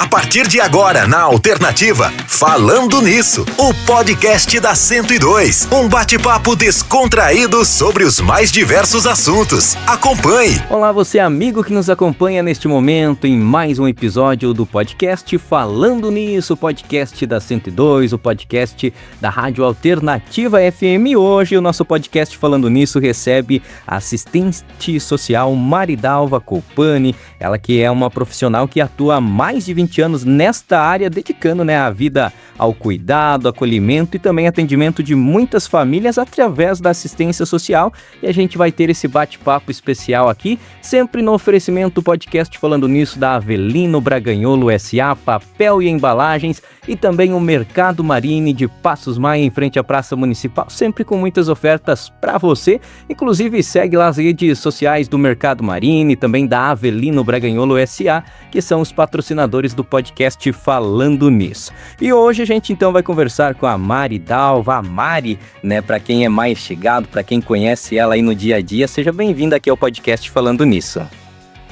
A partir de agora, na Alternativa, Falando Nisso, o podcast da 102. Um bate-papo descontraído sobre os mais diversos assuntos. Acompanhe! Olá, você amigo que nos acompanha neste momento em mais um episódio do podcast Falando Nisso, o podcast da 102, o podcast da Rádio Alternativa FM. Hoje o nosso podcast Falando Nisso recebe a assistente social Maridalva Colpani, ela que é uma profissional que atua há mais de 20 anos nesta área, dedicando a vida ao cuidado, acolhimento e também atendimento de muitas famílias através da assistência social. E a gente vai ter esse bate-papo especial aqui, sempre no oferecimento do podcast Falando Nisso da Avelino Braganholo S.A., papel e embalagens, e também o Mercado Marine de Passos Maia, em frente à Praça Municipal, sempre com muitas ofertas para você. Inclusive segue lá as redes sociais do Mercado Marine, também da Avelino Braganholo S.A., que são os patrocinadores do podcast Falando Nisso. E hoje a gente então vai conversar com a Maridalva, a Mari, para quem é mais chegado, para quem conhece ela aí no dia a dia. Seja bem-vinda aqui ao podcast Falando Nisso.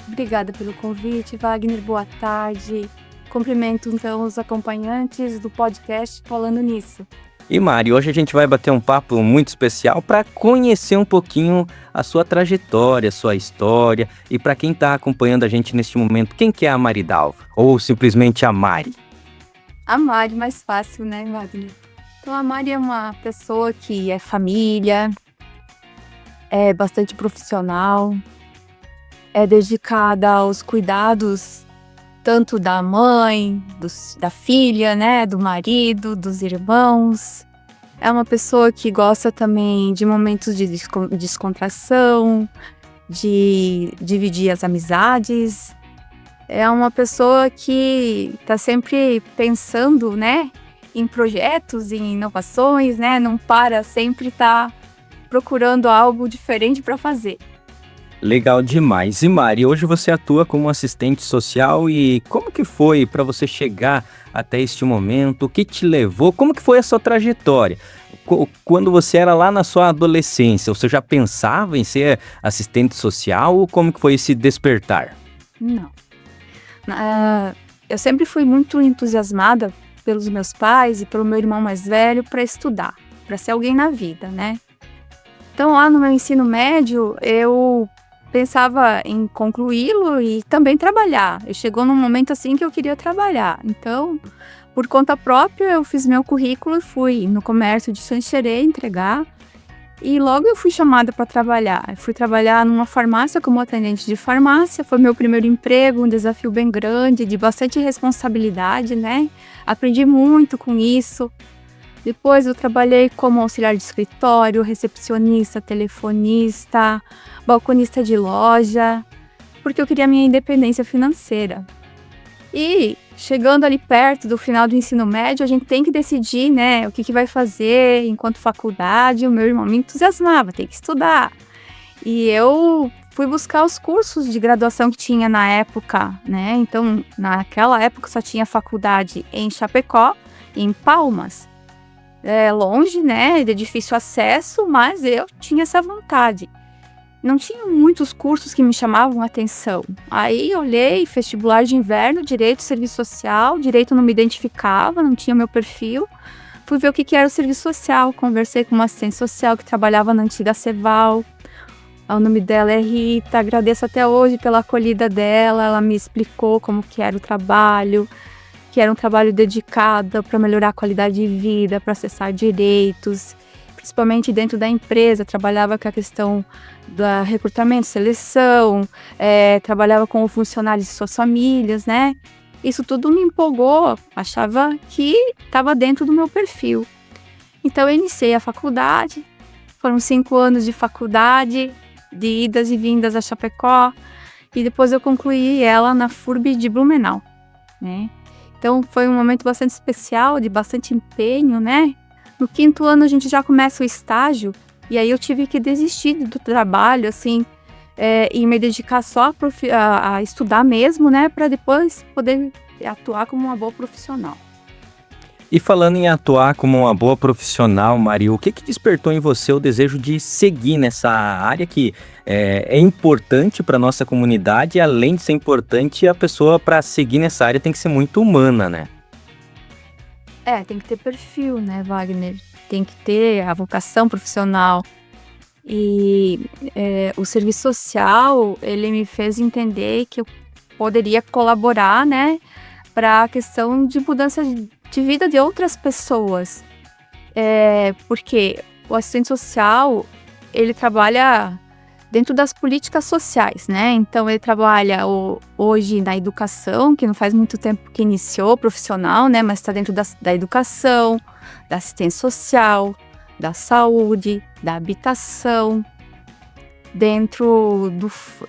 Obrigada pelo convite, Wagner, boa tarde. Cumprimento então os acompanhantes do podcast Falando Nisso. E Mari, hoje a gente vai bater um papo muito especial para conhecer um pouquinho a sua trajetória, a sua história. E para quem está acompanhando a gente neste momento, quem que é a Maridalva? Ou simplesmente a Mari? A Mari, mais fácil, né, Wagner? Então a Mari é uma pessoa que é família, é bastante profissional, é dedicada aos cuidados tanto da mãe, da filha, do marido, dos irmãos. É uma pessoa que gosta também de momentos de descontração, de dividir as amizades. É uma pessoa que está sempre pensando, em projetos, em inovações, não para, sempre está procurando algo diferente para fazer. Legal demais. E Mari, hoje você atua como assistente social e como que foi para você chegar até este momento? O que te levou? Como que foi a sua trajetória? Quando você era lá na sua adolescência, você já pensava em ser assistente social ou como que foi esse despertar? Não. Eu sempre fui muito entusiasmada pelos meus pais e pelo meu irmão mais velho para estudar, para ser alguém na vida, Então lá no meu ensino médio, eu pensava em concluí-lo e também trabalhar. Chegou num momento assim que eu queria trabalhar. Então, por conta própria, eu fiz meu currículo e fui no comércio de Xanxerê entregar. E logo eu fui chamada para trabalhar. Eu fui trabalhar numa farmácia como atendente de farmácia. Foi meu primeiro emprego, um desafio bem grande, de bastante responsabilidade, Aprendi muito com isso. Depois eu trabalhei como auxiliar de escritório, recepcionista, telefonista, balconista de loja, porque eu queria minha independência financeira. E chegando ali perto do final do ensino médio, a gente tem que decidir, o que vai fazer enquanto faculdade. O meu irmão me entusiasmava, tem que estudar. E eu fui buscar os cursos de graduação que tinha na época, Então, naquela época só tinha faculdade em Chapecó e em Palmas. É longe, de difícil acesso, mas eu tinha essa vontade. Não tinha muitos cursos que me chamavam a atenção. Aí olhei, vestibular de inverno, direito, serviço social, direito não me identificava, não tinha meu perfil. Fui ver o que era o serviço social, conversei com uma assistente social que trabalhava na antiga Ceval. O nome dela é Rita, agradeço até hoje pela acolhida dela, ela me explicou como que era o trabalho, que era um trabalho dedicado para melhorar a qualidade de vida, para acessar direitos, principalmente dentro da empresa. Trabalhava com a questão do recrutamento, seleção, trabalhava com os funcionários e suas famílias, Isso tudo me empolgou, achava que estava dentro do meu perfil. Então eu iniciei a faculdade, foram 5 anos de faculdade, de idas e vindas a Chapecó, e depois eu concluí ela na FURB de Blumenau, Então foi um momento bastante especial, de bastante empenho, No 5º ano a gente já começa o estágio, e aí eu tive que desistir do trabalho, e me dedicar só a estudar mesmo, para depois poder atuar como uma boa profissional. E falando em atuar como uma boa profissional, Mari, o que despertou em você o desejo de seguir nessa área que é importante para nossa comunidade, e além de ser importante, a pessoa para seguir nessa área tem que ser muito humana, né? Tem que ter perfil, né, Wagner? Tem que ter a vocação profissional. E o serviço social, ele me fez entender que eu poderia colaborar, né, para a questão de mudança de vida de outras pessoas. Porque o assistente social, ele trabalha dentro das políticas sociais, né? Então, ele trabalha hoje na educação, que não faz muito tempo que iniciou profissional, né? Mas está dentro da educação, da assistência social, da saúde, da habitação, dentro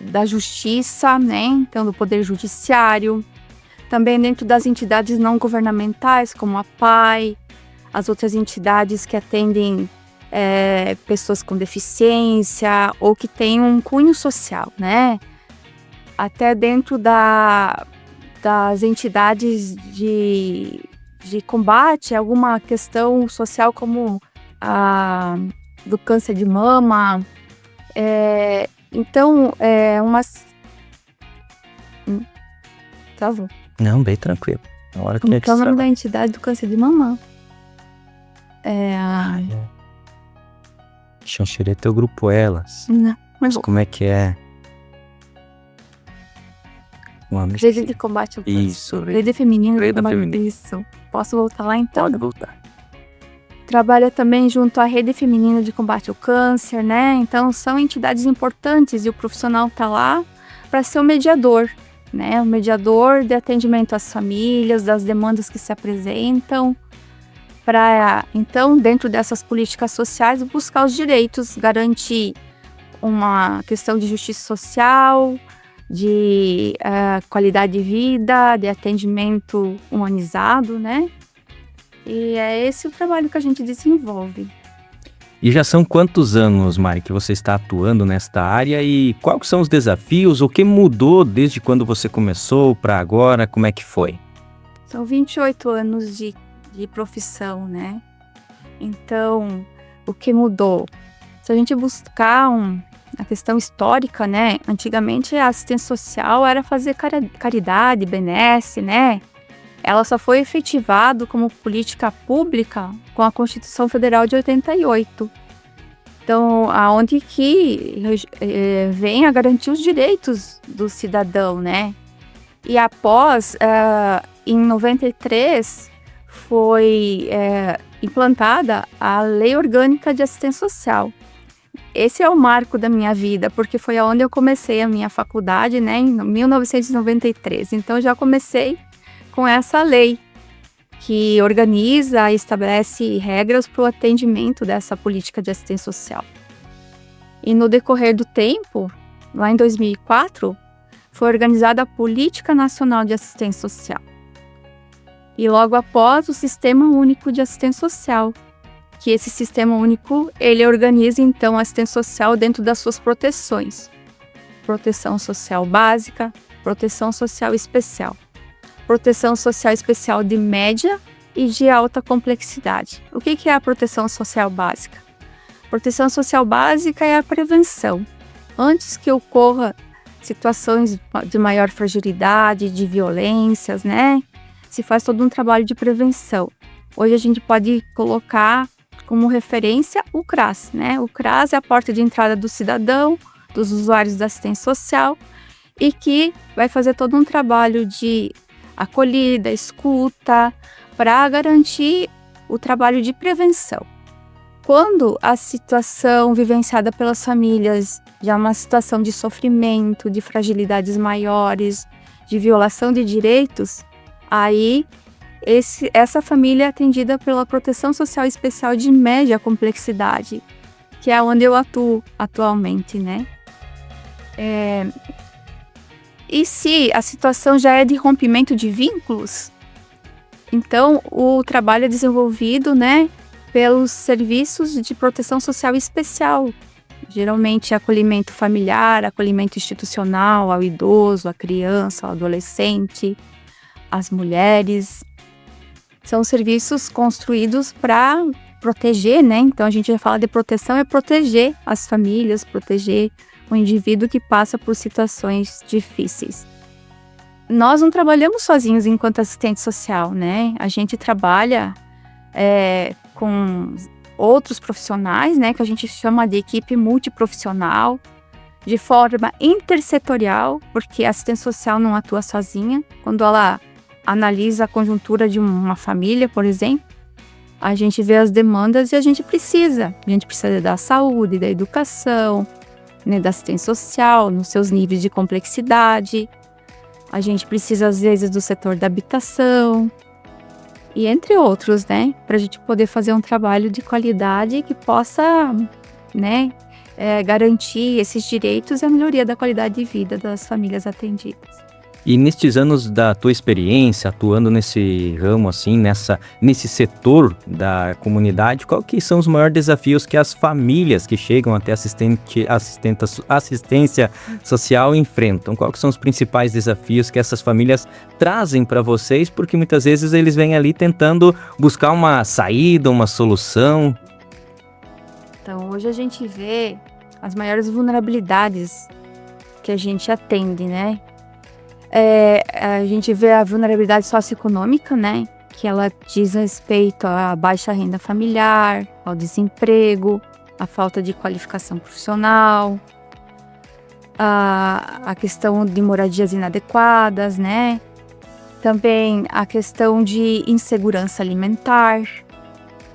da justiça, né? Então, do poder judiciário, também dentro das entidades não governamentais, como a PAI, as outras entidades que atendem pessoas com deficiência ou que têm um cunho social, né? Até dentro das entidades de combate a alguma questão social como do câncer de mama. Então, travou. Não, bem tranquilo. Na hora que Como que é o nome da entidade do câncer de mama? Xanxerê é o grupo Elas. Não, mas Como é que é? Rede de combate ao câncer. Isso, Rede feminina de Rede combate. feminina. Isso. Posso voltar lá então? Pode voltar. Trabalha também junto à Rede Feminina de Combate ao Câncer, né? Então, são entidades importantes e o profissional está lá para ser o mediador, né? O mediador de atendimento às famílias, das demandas que se apresentam, para, então, dentro dessas políticas sociais, buscar os direitos, garantir uma questão de justiça social, de qualidade de vida, de atendimento humanizado, né? E é esse o trabalho que a gente desenvolve. E já são quantos anos, Mari, que você está atuando nesta área e quais são os desafios? O que mudou desde quando você começou para agora? Como é que foi? São 28 anos de profissão, né? Então, o que mudou? Se a gente buscar a questão histórica, né? Antigamente a assistência social era fazer caridade, benesse, né? Ela só foi efetivada como política pública com a Constituição Federal de 88. Então, aonde que vem a garantir os direitos do cidadão, né? E após, em 93, foi implantada a Lei Orgânica de Assistência Social. Esse é o marco da minha vida, porque foi onde eu comecei a minha faculdade, né, em 1993. Então, eu já comecei com essa lei que organiza e estabelece regras para o atendimento dessa política de assistência social. E no decorrer do tempo, lá em 2004, foi organizada a Política Nacional de Assistência Social. E logo após, o Sistema Único de Assistência Social, que esse Sistema Único, ele organiza então a assistência social dentro das suas proteções. Proteção social básica, proteção social especial. Proteção social especial de média e de alta complexidade. O que é a proteção social básica? Proteção social básica é a prevenção. Antes que ocorra situações de maior fragilidade, de violências, né? Se faz todo um trabalho de prevenção. Hoje a gente pode colocar como referência o CRAS, né? O CRAS é a porta de entrada do cidadão, dos usuários da assistência social, e que vai fazer todo um trabalho de acolhida, escuta, para garantir o trabalho de prevenção. Quando a situação vivenciada pelas famílias já é uma situação de sofrimento, de fragilidades maiores, de violação de direitos, aí essa família é atendida pela proteção social especial de média complexidade, que é onde eu atuo atualmente, né? E se a situação já é de rompimento de vínculos, então o trabalho é desenvolvido, né, pelos serviços de proteção social especial, geralmente acolhimento familiar, acolhimento institucional ao idoso, à criança, ao adolescente, às mulheres. são serviços construídos para proteger, né? Então a gente já fala de proteção, é proteger as famílias, proteger o indivíduo que passa por situações difíceis. Nós não trabalhamos sozinhos enquanto assistente social, né? A gente trabalha com outros profissionais, né? Que a gente chama de equipe multiprofissional, de forma intersetorial, porque a assistente social não atua sozinha. Quando ela analisa a conjuntura de uma família, por exemplo, a gente vê as demandas e a gente precisa da saúde, da educação, né, da assistência social, nos seus níveis de complexidade. A gente precisa, às vezes, do setor da habitação, e entre outros, né, para a gente poder fazer um trabalho de qualidade que possa, né, garantir esses direitos e a melhoria da qualidade de vida das famílias atendidas. E nestes anos da tua experiência, atuando nesse ramo, assim, nesse setor da comunidade, qual que são os maiores desafios que as famílias que chegam até assistência social enfrentam? Quais que são os principais desafios que essas famílias trazem para vocês? Porque muitas vezes eles vêm ali tentando buscar uma saída, uma solução. Então, hoje a gente vê as maiores vulnerabilidades que a gente atende, né? A gente vê a vulnerabilidade socioeconômica, né? Que ela diz respeito à baixa renda familiar, ao desemprego, à falta de qualificação profissional, a questão de moradias inadequadas, né? Também a questão de insegurança alimentar,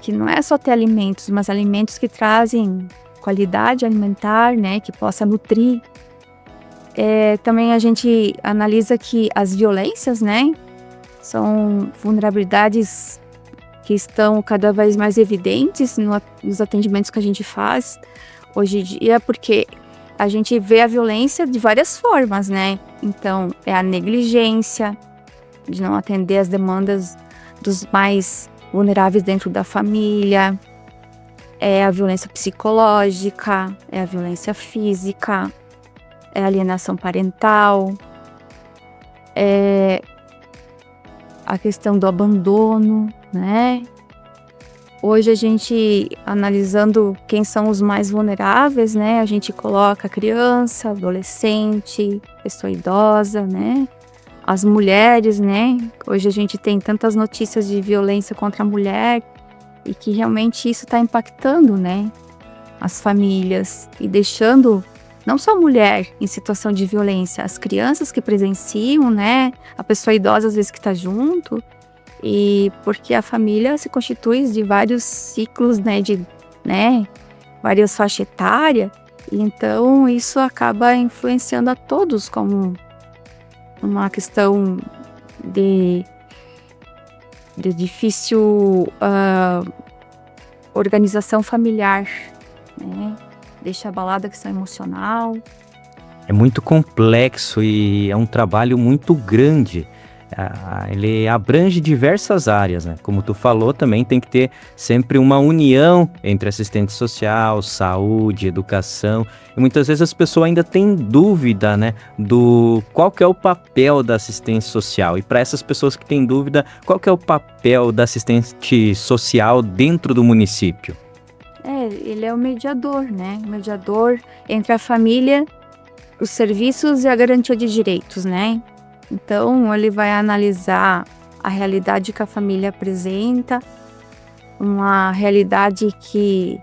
que não é só ter alimentos, mas alimentos que trazem qualidade alimentar, né? Que possa nutrir. Também a gente analisa que as violências, né, são vulnerabilidades que estão cada vez mais evidentes nos atendimentos que a gente faz hoje em dia, porque a gente vê a violência de várias formas, né? Então, é a negligência de não atender as demandas dos mais vulneráveis dentro da família, é a violência psicológica, é a violência física, é alienação parental, é a questão do abandono, né? Hoje a gente, analisando quem são os mais vulneráveis, né? A gente coloca criança, adolescente, pessoa idosa, né? As mulheres, né? Hoje a gente tem tantas notícias de violência contra a mulher e que realmente isso está impactando, né? As famílias e deixando não só a mulher em situação de violência, as crianças que presenciam, né? A pessoa idosa às vezes que está junto, e porque a família se constitui de vários ciclos, né? Várias faixas etárias, e então isso acaba influenciando a todos como uma questão de difícil organização familiar, né? Deixa abalada a questão emocional. É muito complexo e é um trabalho muito grande. Ele abrange diversas áreas, né? Como tu falou, também tem que ter sempre uma união entre assistente social, saúde, educação. E muitas vezes as pessoas ainda têm dúvida, né, do qual que é o papel da assistência social. E para essas pessoas que têm dúvida, qual que é o papel da assistente social dentro do município? Ele é o mediador, né? O mediador entre a família, os serviços e a garantia de direitos, né? Então, ele vai analisar a realidade que a família apresenta, uma realidade que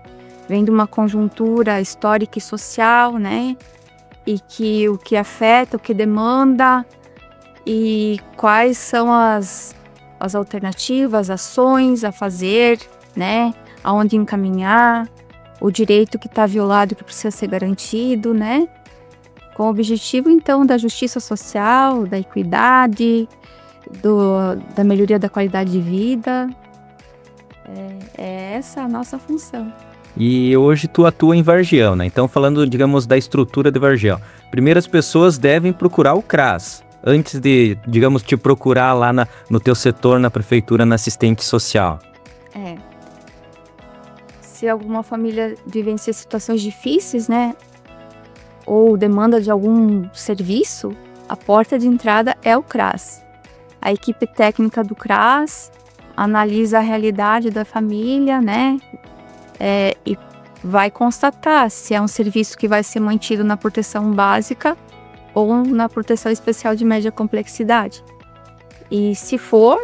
vem de uma conjuntura histórica e social, né? E que o que afeta, o que demanda e quais são as alternativas, ações a fazer, né? Aonde encaminhar, o direito que está violado que precisa ser garantido, né? Com o objetivo, então, da justiça social, da equidade, da melhoria da qualidade de vida. É essa a nossa função. E hoje tu atua em Vargião, né? Então, falando, digamos, da estrutura de Vargião. Primeiro, as pessoas devem procurar o CRAS, antes de, digamos, te procurar lá no teu setor, na prefeitura, na assistente social. Se alguma família vivencia situações difíceis, né, ou demanda de algum serviço, a porta de entrada é o CRAS. A equipe técnica do CRAS analisa a realidade da família, né? E vai constatar se é um serviço que vai ser mantido na proteção básica ou na proteção especial de média complexidade. E se for,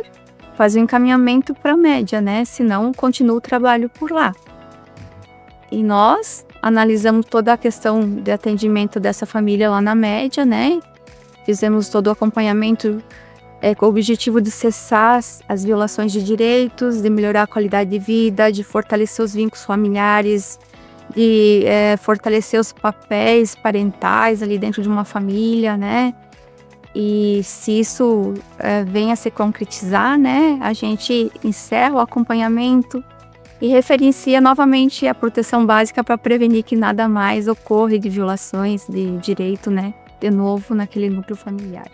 fazer o encaminhamento para a média, né? Senão, continua o trabalho por lá. E nós analisamos toda a questão de atendimento dessa família lá na média, né? Fizemos todo o acompanhamento com o objetivo de cessar as violações de direitos, de melhorar a qualidade de vida, de fortalecer os vínculos familiares, de fortalecer os papéis parentais ali dentro de uma família, né? E se isso vem a se concretizar, né? A gente encerra o acompanhamento e referencia novamente a proteção básica para prevenir que nada mais ocorra de violações de direito, né? De novo naquele núcleo familiar.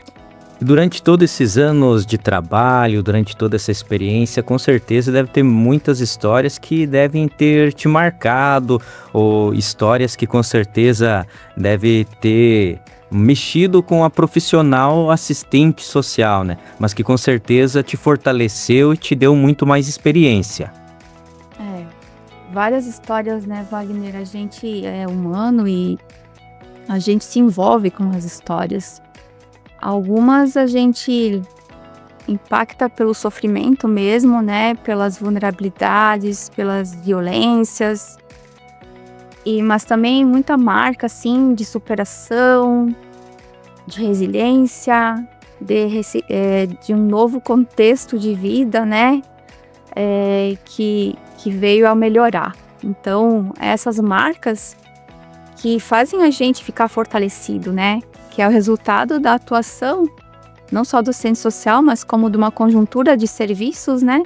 Durante todos esses anos de trabalho, durante toda essa experiência, com certeza deve ter muitas histórias que devem ter te marcado, ou histórias que com certeza deve ter mexido com a profissional assistente social, né? Mas que com certeza te fortaleceu e te deu muito mais experiência. Várias histórias, né, Wagner? A gente é humano e a gente se envolve com as histórias. Algumas a gente impacta pelo sofrimento mesmo, né? Pelas vulnerabilidades, pelas violências. Mas também muita marca, assim, de superação, de resiliência, de um novo contexto de vida, né? Que veio a melhorar. Então, essas marcas que fazem a gente ficar fortalecido, né? Que é o resultado da atuação, não só do centro social, mas como de uma conjuntura de serviços, né?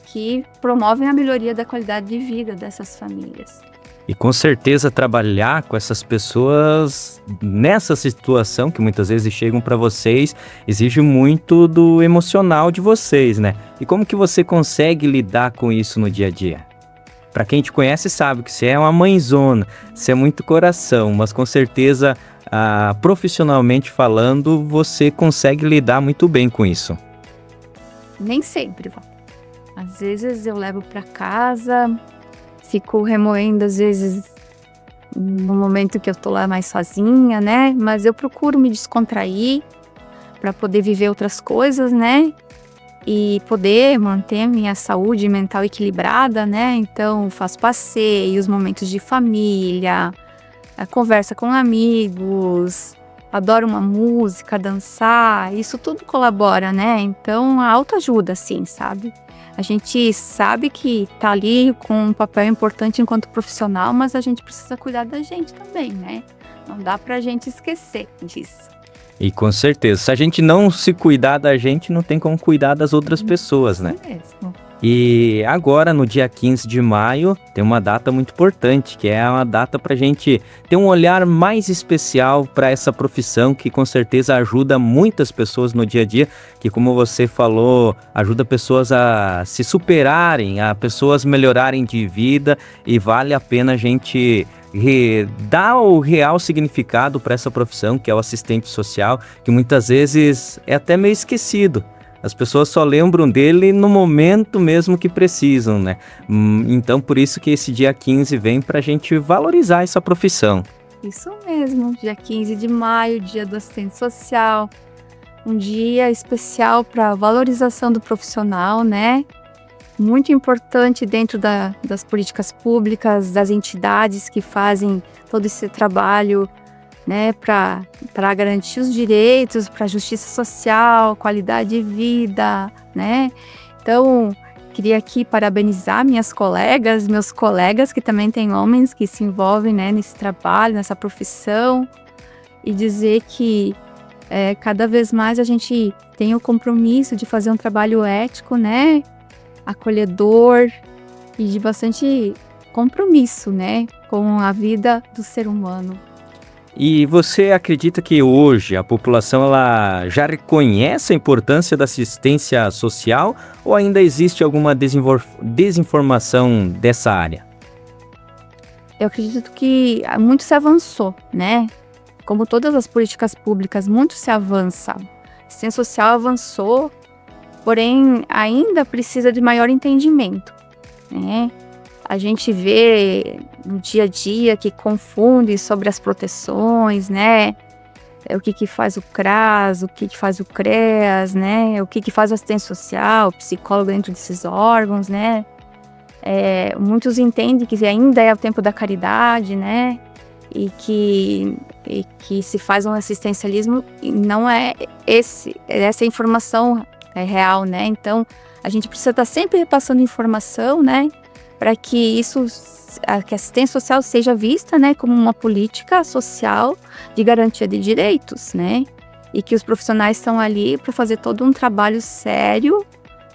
Que promovem a melhoria da qualidade de vida dessas famílias. E com certeza trabalhar com essas pessoas nessa situação que muitas vezes chegam para vocês exige muito do emocional de vocês, né? E como que você consegue lidar com isso no dia a dia? Para quem te conhece sabe que você é uma mãezona, você é muito coração, mas com certeza, profissionalmente falando, você consegue lidar muito bem com isso. Nem sempre, Val. Às vezes eu levo para casa, fico remoendo, às vezes, no momento que eu tô lá mais sozinha, né? Mas eu procuro me descontrair para poder viver outras coisas, né? E poder manter minha saúde mental equilibrada, né? Então, faço passeios, momentos de família, conversa com amigos, adoro uma música, dançar, isso tudo colabora, né? Então, a autoajuda, assim, sabe? A gente sabe que tá ali com um papel importante enquanto profissional, mas a gente precisa cuidar da gente também, né? Não dá pra gente esquecer disso. E com certeza, se a gente não se cuidar da gente, não tem como cuidar das outras pessoas, né? É mesmo. E agora, no dia 15 de maio, tem uma data muito importante, que é uma data para a gente ter um olhar mais especial para essa profissão, que com certeza ajuda muitas pessoas no dia a dia, que como você falou, ajuda pessoas a se superarem, a pessoas melhorarem de vida, e vale a pena a gente dar o real significado para essa profissão, que é o assistente social, que muitas vezes é até meio esquecido. As pessoas só lembram dele no momento mesmo que precisam, né? Então, por isso que esse dia 15 vem para a gente valorizar essa profissão. Isso mesmo, dia 15 de maio, dia do assistente social, um dia especial para valorização do profissional, né? Muito importante dentro das políticas públicas, das entidades que fazem todo esse trabalho, né, para garantir os direitos, para a justiça social, qualidade de vida, né? Então, queria aqui parabenizar meus colegas que também têm homens que se envolvem, né, nesse trabalho, nessa profissão, e dizer que cada vez mais a gente tem o compromisso de fazer um trabalho ético, né, acolhedor e de bastante compromisso, né, com a vida do ser humano. E você acredita que hoje a população ela já reconhece a importância da assistência social ou ainda existe alguma desinformação dessa área? Eu acredito que muito se avançou, né? Como todas as políticas públicas, muito se avança. A assistência social avançou porém ainda precisa de maior entendimento, né? A gente vê no dia a dia que confunde sobre as proteções, né? O que faz o CRAS, o que faz o CREAS, né? O que faz a assistência social, o psicólogo dentro desses órgãos, né? Muitos entendem que ainda é o tempo da caridade, né? E que se faz um assistencialismo e não é essa informação real, né? Então, a gente precisa estar sempre repassando informação, né? Para que que a assistência social seja vista, né, como uma política social de garantia de direitos, né? E que os profissionais estão ali para fazer todo um trabalho sério,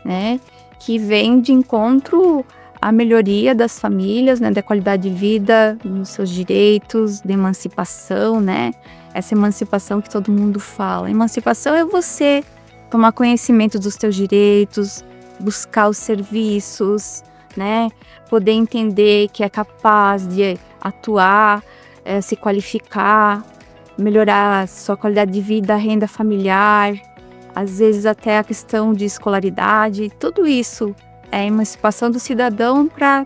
né? Que vem de encontro à melhoria das famílias, né, da qualidade de vida, dos seus direitos, de emancipação, né? Essa emancipação que todo mundo fala. Emancipação é você tomar conhecimento dos teus direitos, buscar os serviços, né? Poder entender que é capaz de atuar, se qualificar, melhorar a sua qualidade de vida, a renda familiar, às vezes até a questão de escolaridade. Tudo isso é a emancipação do cidadão para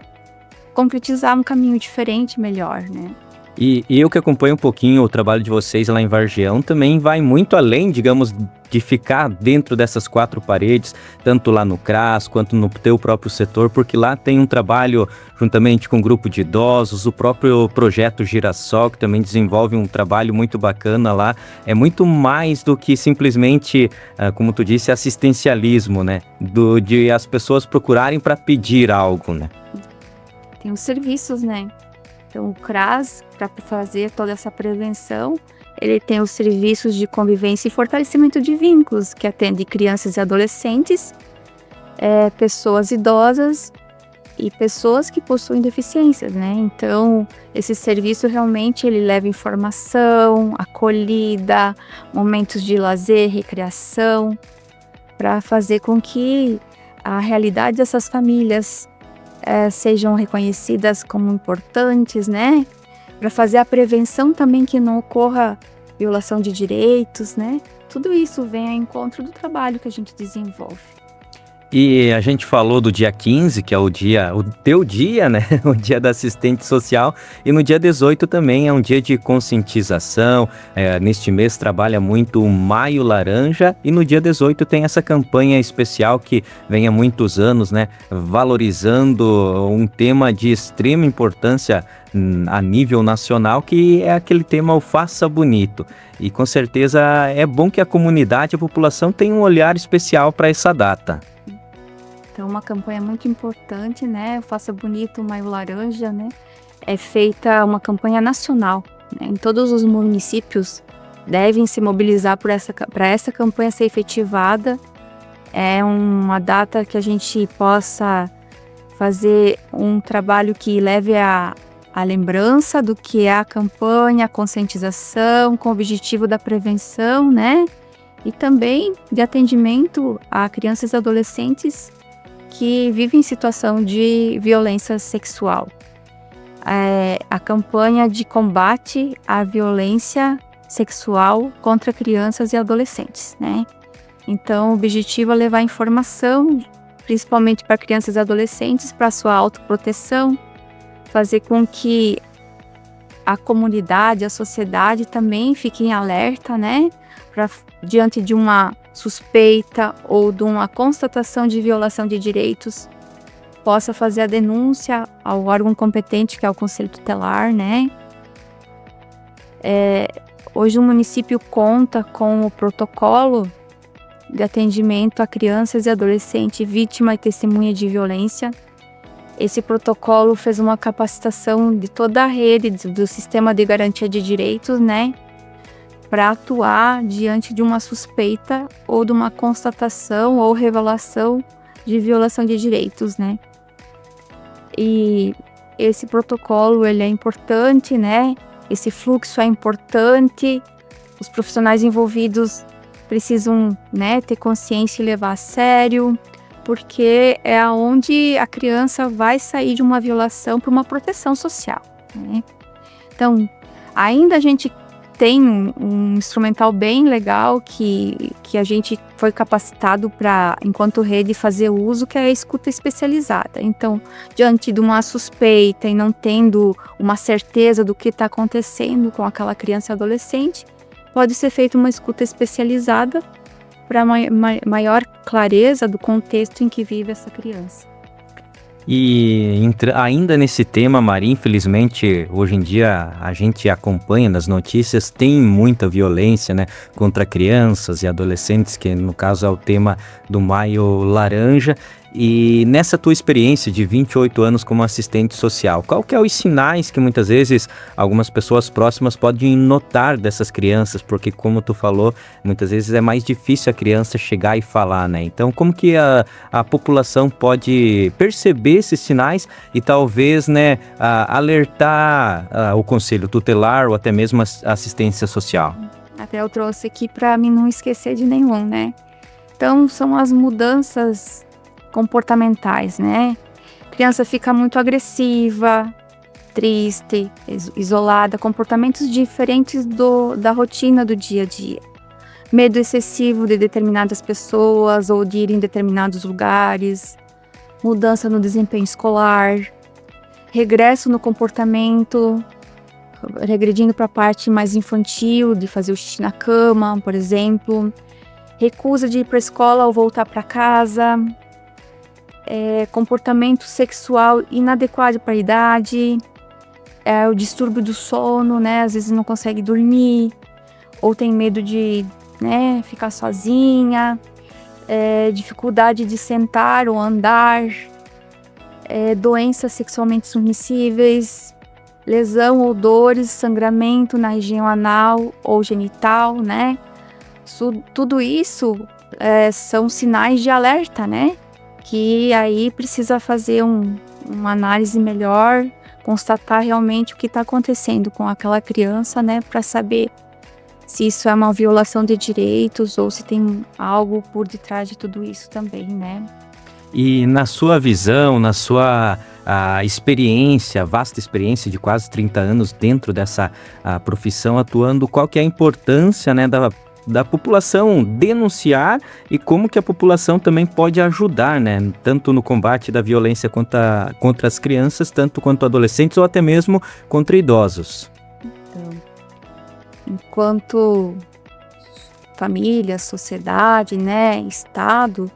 concretizar um caminho diferente, melhor, né? E eu que acompanho um pouquinho o trabalho de vocês lá em Vargião, também vai muito além, digamos, de ficar dentro dessas 4 paredes, tanto lá no CRAS quanto no teu próprio setor, porque lá tem um trabalho juntamente com um grupo de idosos, o próprio projeto Girassol, que também desenvolve um trabalho muito bacana lá. É muito mais do que simplesmente, como tu disse, assistencialismo, né? De as pessoas procurarem para pedir algo, né? Tem os serviços, né? Então, o CRAS, para fazer toda essa prevenção, ele tem os serviços de convivência e fortalecimento de vínculos, que atende crianças e adolescentes, pessoas idosas e pessoas que possuem deficiências, né? Então, esse serviço realmente ele leva informação, acolhida, momentos de lazer, recreação, para fazer com que a realidade dessas famílias sejam reconhecidas como importantes, né? Para fazer a prevenção também que não ocorra violação de direitos, né? Tudo isso vem ao encontro do trabalho que a gente desenvolve. E a gente falou do dia 15, que é o teu dia, né? O dia da assistente social. E no dia 18 também é um dia de conscientização. Neste mês trabalha muito o Maio Laranja. E no dia 18 tem essa campanha especial que vem há muitos anos, né? Valorizando um tema de extrema importância a nível nacional, que é aquele tema o Faça Bonito. E com certeza é bom que a comunidade, a população tenha um olhar especial para essa data. Então, uma campanha muito importante, né? Faça Bonito, Maio Laranja, né? É feita uma campanha nacional, né? Em todos os municípios devem se mobilizar para essa campanha ser efetivada. É uma data que a gente possa fazer um trabalho que leve a lembrança do que é a campanha, a conscientização, com o objetivo da prevenção, né? E também de atendimento a crianças e adolescentes que vivem em situação de violência sexual. A campanha de combate à violência sexual contra crianças e adolescentes, né? Então, o objetivo é levar informação, principalmente para crianças e adolescentes, para sua autoproteção, fazer com que a comunidade, a sociedade também fiquem alerta, né? Diante de uma suspeita ou de uma constatação de violação de direitos, possa fazer a denúncia ao órgão competente, que é o Conselho Tutelar, né? Hoje o município conta com o protocolo de atendimento a crianças e adolescentes vítima e testemunha de violência. Esse protocolo fez uma capacitação de toda a rede do sistema de garantia de direitos, né? Para atuar diante de uma suspeita ou de uma constatação ou revelação de violação de direitos, né? E esse protocolo, ele é importante, né? Esse fluxo é importante, os profissionais envolvidos precisam, né, ter consciência e levar a sério, porque é onde a criança vai sair de uma violação para uma proteção social, né? Então, ainda a gente tem um instrumental bem legal que a gente foi capacitado para, enquanto rede, fazer uso, que é a escuta especializada. Então, diante de uma suspeita e não tendo uma certeza do que está acontecendo com aquela criança e adolescente, pode ser feita uma escuta especializada para maior clareza do contexto em que vive essa criança. E ainda nesse tema, Mari, infelizmente, hoje em dia a gente acompanha nas notícias, tem muita violência, né, contra crianças e adolescentes, que no caso é o tema do Maio Laranja. E nessa tua experiência de 28 anos como assistente social, qual que é os sinais que muitas vezes algumas pessoas próximas podem notar dessas crianças? Porque, como tu falou, muitas vezes é mais difícil a criança chegar e falar, né? Então, como que a população pode perceber esses sinais e talvez, né, alertar o conselho tutelar ou até mesmo a assistência social? Até eu trouxe aqui para mim não esquecer de nenhum, né? Então, são as mudanças comportamentais, né? A criança fica muito agressiva, triste, isolada, comportamentos diferentes da rotina do dia a dia. Medo excessivo de determinadas pessoas ou de ir em determinados lugares, mudança no desempenho escolar, regresso no comportamento, regredindo para a parte mais infantil, de fazer o xixi na cama, por exemplo, recusa de ir para a escola ou voltar para casa, comportamento sexual inadequado para a idade, o distúrbio do sono, né? Às vezes não consegue dormir, ou tem medo de, né, ficar sozinha, dificuldade de sentar ou andar, doenças sexualmente transmissíveis, lesão ou dores, sangramento na região anal ou genital, né? Tudo isso são sinais de alerta, né? Que aí precisa fazer uma análise melhor, constatar realmente o que está acontecendo com aquela criança, né, para saber se isso é uma violação de direitos ou se tem algo por detrás de tudo isso também, né. E na sua visão, na sua experiência, vasta experiência de quase 30 anos dentro dessa profissão atuando, qual que é a importância, né, da população denunciar e como que a população também pode ajudar, né? Tanto no combate da violência contra as crianças, tanto quanto adolescentes ou até mesmo contra idosos. Então, enquanto família, sociedade, né, Estado,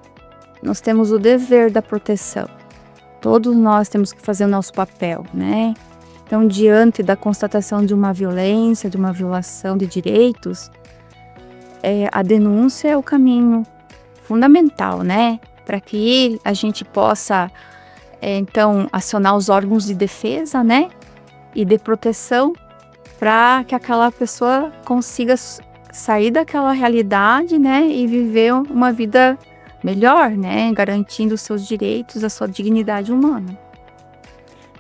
nós temos o dever da proteção. Todos nós temos que fazer o nosso papel, né? Então, diante da constatação de uma violência, de uma violação de direitos, a denúncia é o caminho fundamental, né? Para que a gente possa, então, acionar os órgãos de defesa, né? E de proteção, para que aquela pessoa consiga sair daquela realidade, né? E viver uma vida melhor, né? Garantindo os seus direitos, a sua dignidade humana.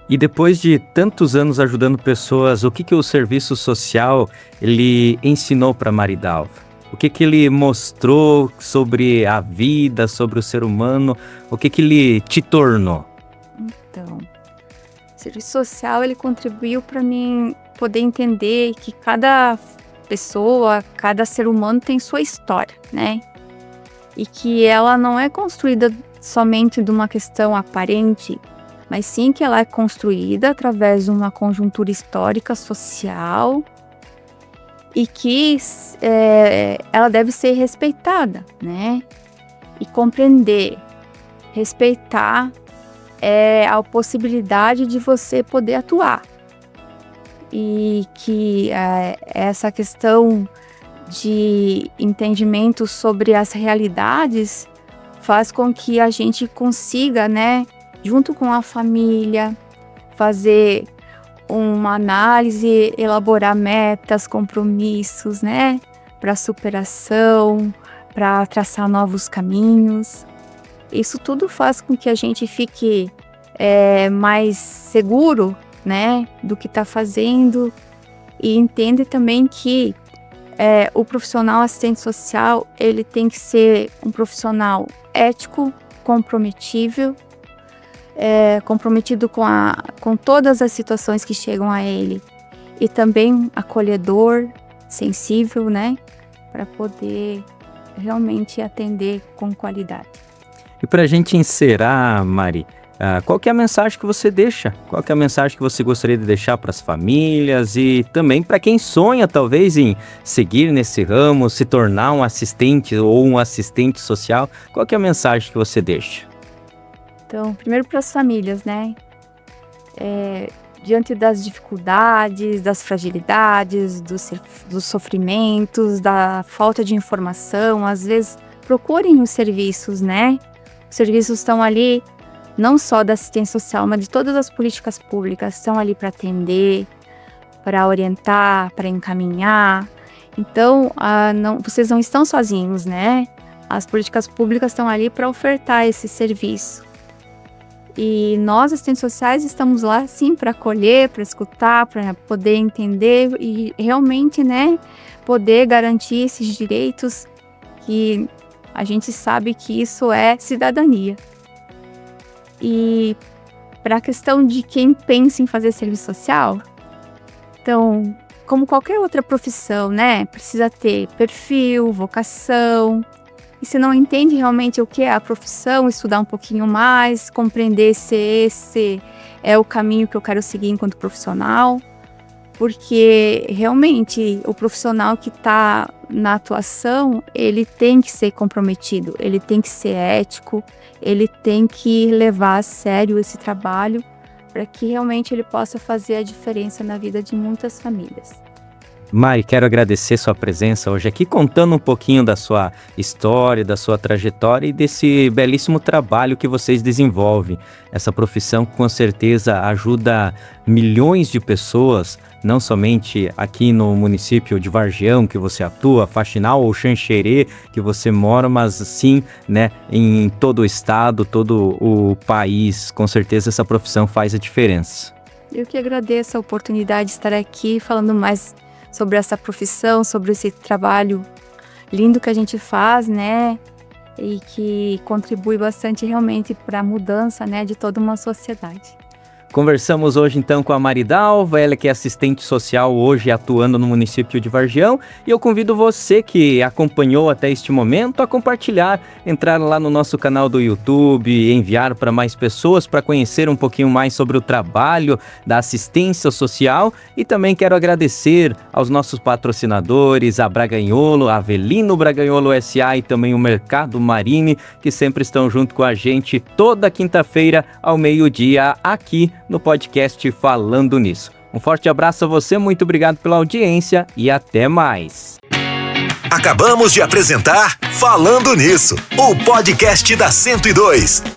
E depois de tantos anos ajudando pessoas, o que o serviço social ele ensinou para Maridalva? O que ele mostrou sobre a vida, sobre o ser humano? O que ele te tornou? Então, o serviço social ele contribuiu para mim poder entender que cada pessoa, cada ser humano tem sua história, né? E que ela não é construída somente de uma questão aparente, mas sim que ela é construída através de uma conjuntura histórica, social, e que ela deve ser respeitada, né? E compreender, respeitar a possibilidade de você poder atuar. E que essa questão de entendimento sobre as realidades faz com que a gente consiga, né, junto com a família, fazer uma análise, elaborar metas, compromissos, né, para superação, para traçar novos caminhos. Isso tudo faz com que a gente fique mais seguro, né, do que está fazendo e entende também que o profissional assistente social ele tem que ser um profissional ético, comprometido com todas as situações que chegam a ele e também acolhedor, sensível, né? Para poder realmente atender com qualidade. E para a gente encerrar, Mari, qual que é a mensagem que você deixa? Qual que é a mensagem que você gostaria de deixar para as famílias e também para quem sonha talvez em seguir nesse ramo, se tornar um assistente ou um assistente social? Qual que é a mensagem que você deixa? Então, primeiro para as famílias, né? Diante das dificuldades, das fragilidades, dos sofrimentos, da falta de informação, às vezes procurem os serviços, né? Os serviços estão ali não só da assistência social, mas de todas as políticas públicas, estão ali para atender, para orientar, para encaminhar. Então, vocês não estão sozinhos, né? As políticas públicas estão ali para ofertar esse serviço. E nós, assistentes sociais, estamos lá, sim, para acolher, para escutar, para poder entender e realmente, né, poder garantir esses direitos que a gente sabe que isso é cidadania. E para a questão de quem pensa em fazer serviço social, então, como qualquer outra profissão, né, precisa ter perfil, vocação. E se não entende realmente o que é a profissão, estudar um pouquinho mais, compreender se esse é o caminho que eu quero seguir enquanto profissional. Porque realmente o profissional que está na atuação, ele tem que ser comprometido, ele tem que ser ético, ele tem que levar a sério esse trabalho para que realmente ele possa fazer a diferença na vida de muitas famílias. Mari, quero agradecer sua presença hoje aqui, contando um pouquinho da sua história, da sua trajetória e desse belíssimo trabalho que vocês desenvolvem. Essa profissão com certeza ajuda milhões de pessoas, não somente aqui no município de Vargião, que você atua, Faxinal ou Xanxerê, que você mora, mas sim, né, em todo o estado, todo o país. Com certeza essa profissão faz a diferença. Eu que agradeço a oportunidade de estar aqui falando mais sobre essa profissão, sobre esse trabalho lindo que a gente faz, né? E que contribui bastante realmente para a mudança, né, de toda uma sociedade. Conversamos hoje então com a Mari Dalva, ela que é assistente social hoje atuando no município de Vargião, e eu convido você que acompanhou até este momento a compartilhar, entrar lá no nosso canal do YouTube, enviar para mais pessoas para conhecer um pouquinho mais sobre o trabalho da assistência social. E também quero agradecer aos nossos patrocinadores, a Braganholo, a Avelino Braganholo S.A. e também o Mercado Marine, que sempre estão junto com a gente toda quinta-feira ao meio-dia aqui no podcast Falando Nisso. Um forte abraço a você, muito obrigado pela audiência e até mais. Acabamos de apresentar Falando Nisso, o podcast da 102.